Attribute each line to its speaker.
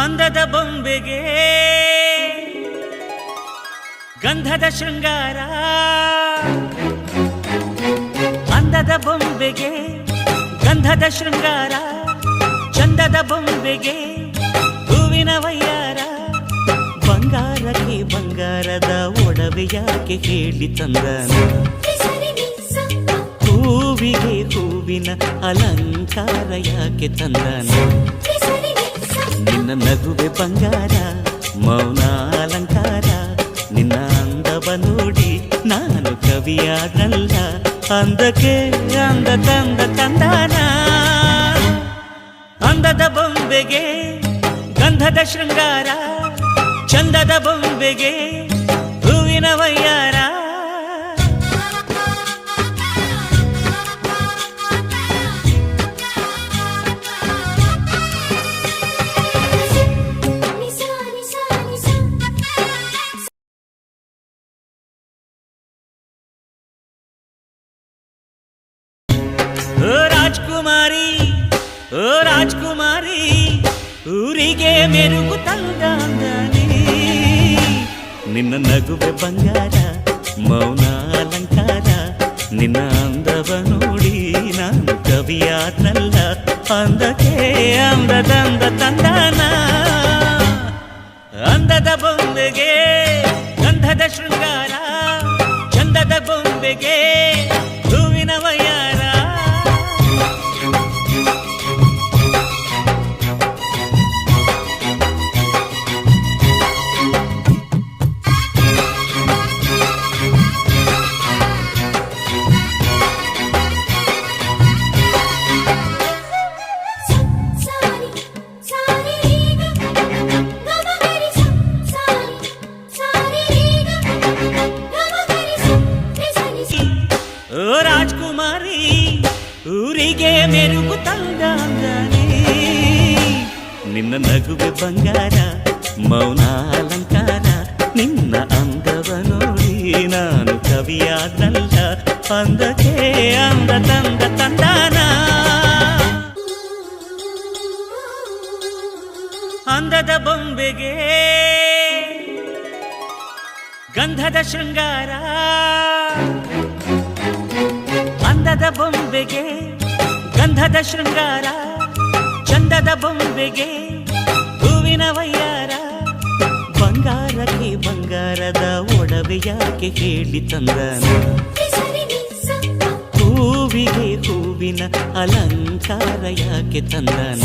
Speaker 1: ಅಂದದ ಬೊಂಬೆಗೆ ಗಂಧದ ಶೃಂಗಾರ, ಅಂದದ ಬೊಂಬೆಗೆ ಗಂಧದ ಶೃಂಗಾರ, ಚಂದದ ಬೊಂಬೆಗೆ ಹೂವಿನ ವಯ್ಯಾರ. ಬಂಗಾರಕ್ಕೆ ಬಂಗಾರದ ಒಡವೆ ಯಾಕೆ ಹೇಳಿ ತಂದನ, ಹೂವಿಗೆ ಹೂವಿನ ಅಲಂಕಾರ ಯಾಕೆ ತಂದನ. ನಿನ್ನ ನಗುವೆ ಬಂಗಾರ, ಮೌನ ಅಲಂಕಾರ, ನಿನ್ನ ಅಂದವ ನೋಡಿ ನಾನು ಕವಿಯಾದಲ್ಲ. ಅಂದಕ್ಕೆ ಅಂದ ತಂದ ತಂದಾನ, ಅಂದದ ಬೊಂಬೆಗೆ ಗಂಧದ ಶೃಂಗಾರ, ಚಂದದ ಬೊಂಬೆಗೆ ಹೂವಿನ ವಯ್ಯಾರ. ರಾಜ್ಕುಮಾರಿ ಓ ರಾಜ್ಕುಮಾರಿ, ಊರಿಗೆ ಮೆರುಗು ತಂದಾನೆ. ನಿನ್ನ ನಗುವೆ ಬಂಗಾರ, ಮೌನ ಅಲಂಕಾರ, ನಿನ್ನ ಅಂದವ ನೋಡಿ ನಾನು ಕವಿಯಾದಲ್ಲ. ಅಂದಕ್ಕೆ ಅಂದದಂದ ತಂದಾನ, ಅಂದದ ಬೊಂಬೆಗೆ ಗಂಧದ ಶೃಂಗಾರ, ಚಂದದ ಬೊಂಬೆಗೆ ಹೂವಿನ ವಯ್ಯಾರ. ರಾಜ್ಕುಮಾರಿ, ಊರಿಗೆ ಮೆರುಗು ತಂದಾನೆ. ನಿನ್ನ ನಗುವೆ ಬಂಗಾರ, ಮೌನ ಅಲಂಕಾರ, ನಿನ್ನ ಅಂದವ ನೋಡಿ ನಾನು ಕವಿಯಾದಲ್ಲ. ಅಂದಕ್ಕೆ ಅಂದ ತಂದ ತಂದಾನ, ಅಂದದ ಬೊಂಬೆಗೆ ಗಂಧದ ಶೃಂಗಾರ, ಅಂದದ ಬೊಂಬೆಗೆ ಗಂಧದ ಶೃಂಗಾರ, ಚಂದದ ಬೊಂಬೆಗೆ ಹೂವಿನ ವಯ್ಯಾರ. ಬಂಗಾರಕ್ಕೆ ಬಂಗಾರದ ಒಡವೆ ಯಾಕೆ ಹೇಳಿ ತಂದನ, ಹೂವಿಗೆ ಹೂವಿನ ಅಲಂಕಾರ ಯಾಕೆ ತಂದನ.